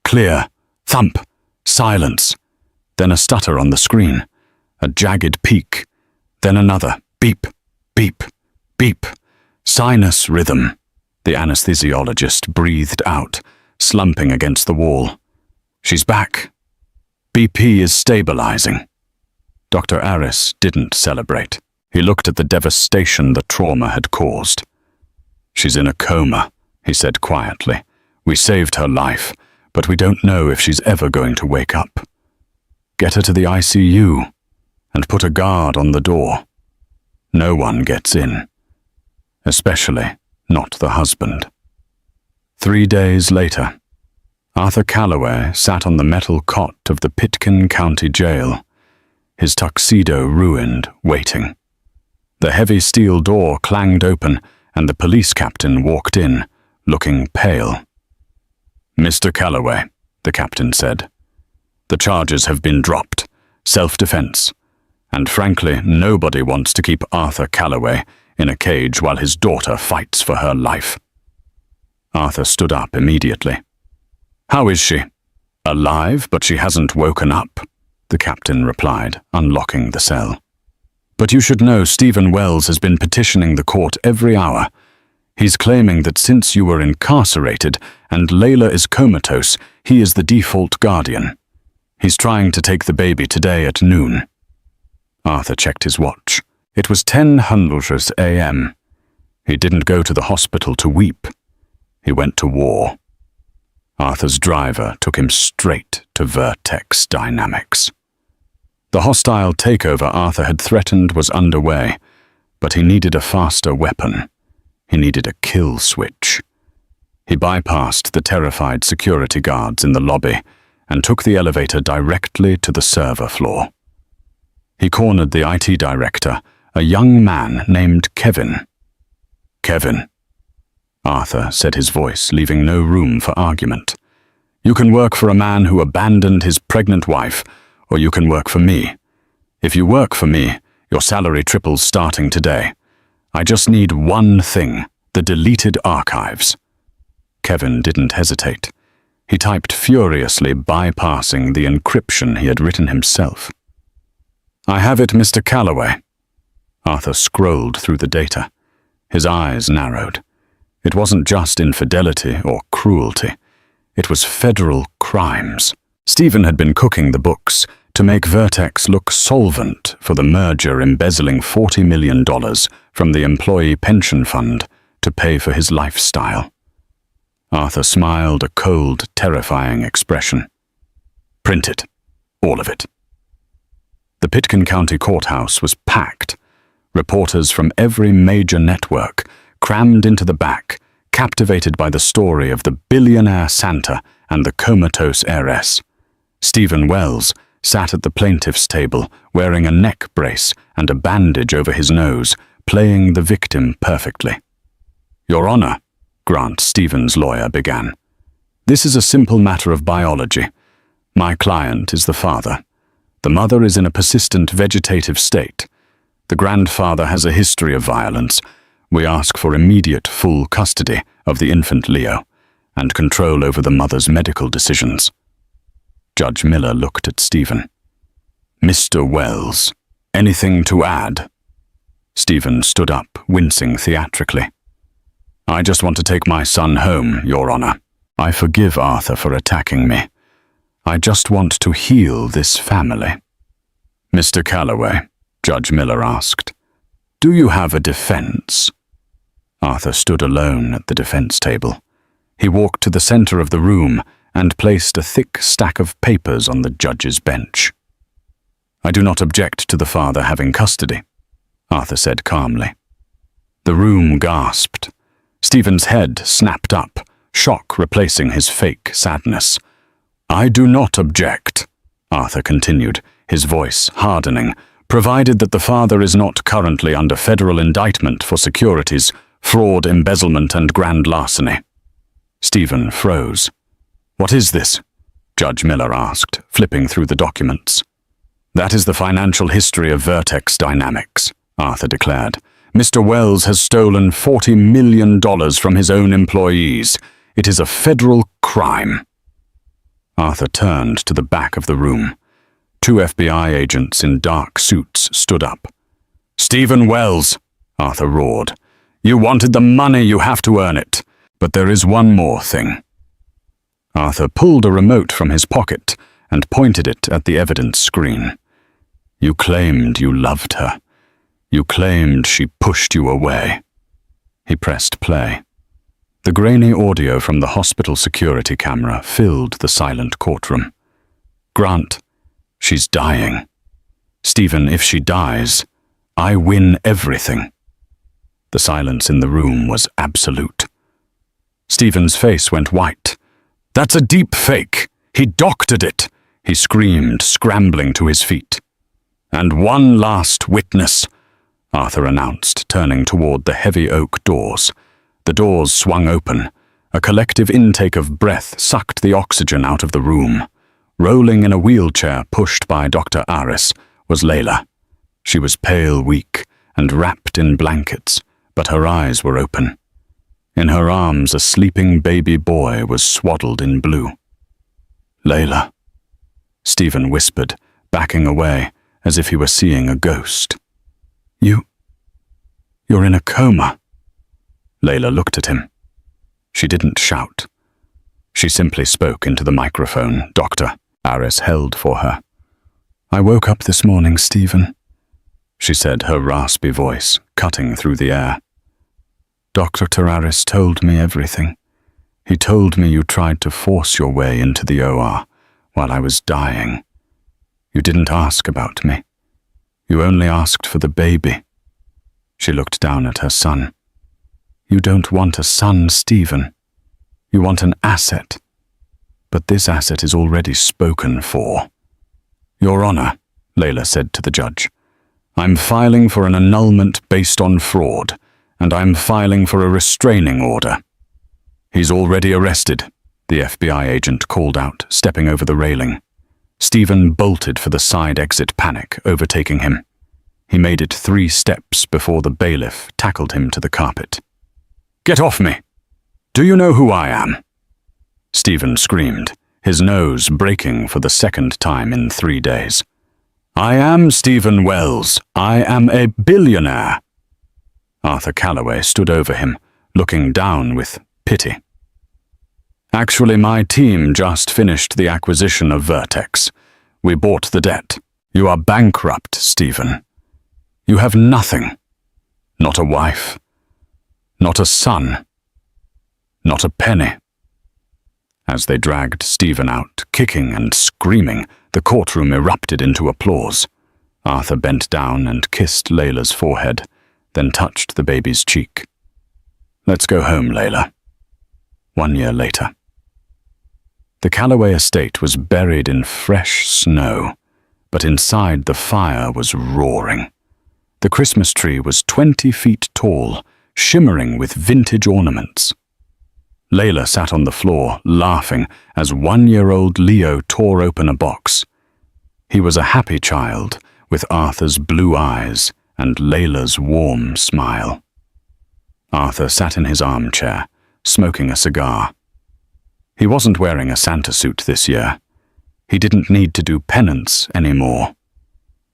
"Clear. Thump. Silence." Then a stutter on the screen. A jagged peak. Then another. Beep, beep, beep. "Sinus rhythm," the anesthesiologist breathed out, slumping against the wall. "She's back. BP is stabilizing." Dr. Aris didn't celebrate. He looked at the devastation the trauma had caused. "She's in a coma," he said quietly. "We saved her life, but we don't know if she's ever going to wake up. Get her to the ICU and put a guard on the door. No one gets in, especially not the husband." 3 days later, Arthur Calloway sat on the metal cot of the Pitkin County Jail, his tuxedo ruined, waiting. The heavy steel door clanged open, and the police captain walked in, looking pale. "Mr. Calloway," the captain said, "the charges have been dropped. Self-defense. And frankly, nobody wants to keep Arthur Calloway in a cage while his daughter fights for her life." Arthur stood up immediately. "How is she?" "Alive, but she hasn't woken up," the captain replied, unlocking the cell. "But you should know Stephen Wells has been petitioning the court every hour. He's claiming that since you were incarcerated and Layla is comatose, he is the default guardian. He's trying to take the baby today at noon." Arthur checked his watch. It was 10:00 a.m. He didn't go to the hospital to weep. He went to war. Arthur's driver took him straight to Vertex Dynamics. The hostile takeover Arthur had threatened was underway, but he needed a faster weapon. He needed a kill switch. He bypassed the terrified security guards in the lobby and took the elevator directly to the server floor. He cornered the IT director, a young man named Kevin. "Kevin," Arthur said, his voice leaving no room for argument. "You can work for a man who abandoned his pregnant wife, or you can work for me. If you work for me, your salary triples starting today. I just need one thing, the deleted archives." Kevin didn't hesitate. He typed furiously, bypassing the encryption he had written himself. "I have it, Mr. Calloway." Arthur scrolled through the data. His eyes narrowed. It wasn't just infidelity or cruelty. It was federal crimes. Stephen had been cooking the books to make Vertex look solvent for the merger, embezzling $40 million from the employee pension fund to pay for his lifestyle. Arthur smiled a cold, terrifying expression. "Print it. All of it." The Pitkin County Courthouse was packed. Reporters from every major network crammed into the back, captivated by the story of the billionaire Santa and the comatose heiress. Stephen Wells sat at the plaintiff's table, wearing a neck brace and a bandage over his nose, playing the victim perfectly. "Your Honor," Grant Stevens' lawyer began, "this is a simple matter of biology. My client is the father. The mother is in a persistent vegetative state. The grandfather has a history of violence. We ask for immediate full custody of the infant Leo and control over the mother's medical decisions." Judge Miller looked at Stephen. "Mr. Wells, anything to add?" Stephen stood up, wincing theatrically. "I just want to take my son home, Your Honor. I forgive Arthur for attacking me. I just want to heal this family." "Mr. Calloway," Judge Miller asked, "do you have a defense?" Arthur stood alone at the defense table. He walked to the center of the room and placed a thick stack of papers on the judge's bench. "I do not object to the father having custody," Arthur said calmly. The room gasped. Stephen's head snapped up, shock replacing his fake sadness. "I do not object," Arthur continued, his voice hardening, "provided that the father is not currently under federal indictment for securities, fraud, embezzlement, and grand larceny." Stephen froze. "What is this?" Judge Miller asked, flipping through the documents. "That is the financial history of Vertex Dynamics," Arthur declared. "Mr. Wells has stolen $40 million from his own employees. It is a federal crime." Arthur turned to the back of the room. Two FBI agents in dark suits stood up. "Stephen Wells," Arthur roared, "you wanted the money, you have to earn it. But there is one more thing." Arthur pulled a remote from his pocket and pointed it at the evidence screen. "You claimed you loved her. You claimed she pushed you away." He pressed play. The grainy audio from the hospital security camera filled the silent courtroom. "Grant, she's dying. Stephen, if she dies, I win everything." The silence in the room was absolute. Stephen's face went white. "That's a deep fake. He doctored it," he screamed, scrambling to his feet. "And one last witness," Arthur announced, turning toward the heavy oak doors. The doors swung open. A collective intake of breath sucked the oxygen out of the room. Rolling in a wheelchair pushed by Dr. Aris was Layla. She was pale, weak, and wrapped in blankets, but her eyes were open. In her arms, a sleeping baby boy was swaddled in blue. "Layla," Stephen whispered, backing away as if he were seeing a ghost. You're in a coma." Layla looked at him. She didn't shout. She simply spoke into the microphone Dr. Aris held for her. "I woke up this morning, Stephen," she said, her raspy voice cutting through the air. "Dr. Aris told me everything. He told me you tried to force your way into the OR while I was dying. You didn't ask about me. You only asked for the baby." She looked down at her son. "You don't want a son, Stephen. You want an asset. But this asset is already spoken for." "Your Honor," Layla said to the judge, "I'm filing for an annulment based on fraud, and I'm filing for a restraining order." "He's already arrested," the FBI agent called out, stepping over the railing. Stephen bolted for the side exit, panic overtaking him. He made it 3 steps before the bailiff tackled him to the carpet. "Get off me! Do you know who I am?" Stephen screamed, his nose breaking for the second time in 3 days. "I am Stephen Wells. I am a billionaire." Arthur Calloway stood over him, looking down with pity. "Actually, my team just finished the acquisition of Vertex. We bought the debt. You are bankrupt, Stephen. You have nothing. Not a wife. Not a son. Not a penny." As they dragged Stephen out, kicking and screaming, the courtroom erupted into applause. Arthur bent down and kissed Layla's forehead, then touched the baby's cheek. "Let's go home, Layla." 1 year later. The Calloway estate was buried in fresh snow, but inside the fire was roaring. The Christmas tree was 20 feet tall, shimmering with vintage ornaments. Layla sat on the floor, laughing, as 1-year-old Leo tore open a box. He was a happy child, with Arthur's blue eyes and Layla's warm smile. Arthur sat in his armchair, smoking a cigar. He wasn't wearing a Santa suit this year. He didn't need to do penance anymore.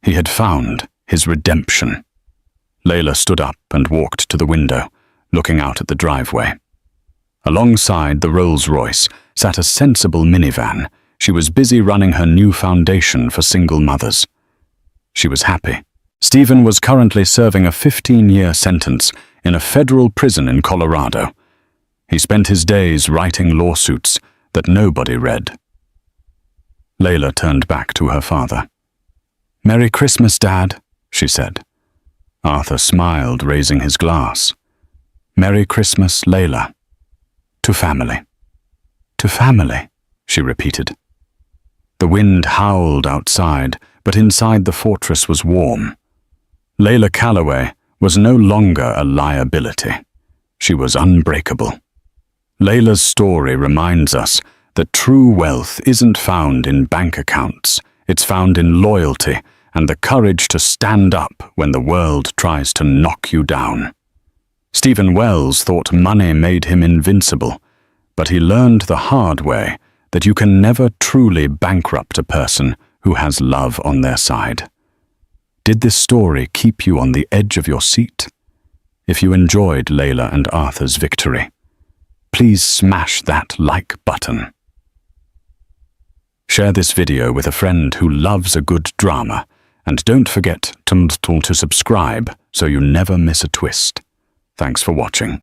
He had found his redemption. Layla stood up and walked to the window, looking out at the driveway. Alongside the Rolls-Royce sat a sensible minivan. She was busy running her new foundation for single mothers. She was happy. Stephen was currently serving a 15-year sentence in a federal prison in Colorado. He spent his days writing lawsuits that nobody read. Layla turned back to her father. "Merry Christmas, Dad," she said. Arthur smiled, raising his glass. "Merry Christmas, Layla. To family." "To family," she repeated. The wind howled outside, but inside the fortress was warm. Layla Calloway was no longer a liability. She was unbreakable. Layla's story reminds us that true wealth isn't found in bank accounts. It's found in loyalty and the courage to stand up when the world tries to knock you down. Stephen Wells thought money made him invincible, but he learned the hard way that you can never truly bankrupt a person who has love on their side. Did this story keep you on the edge of your seat? If you enjoyed Layla and Arthur's victory, please smash that like button. Share this video with a friend who loves a good drama, and don't forget to subscribe so you never miss a twist. Thanks for watching.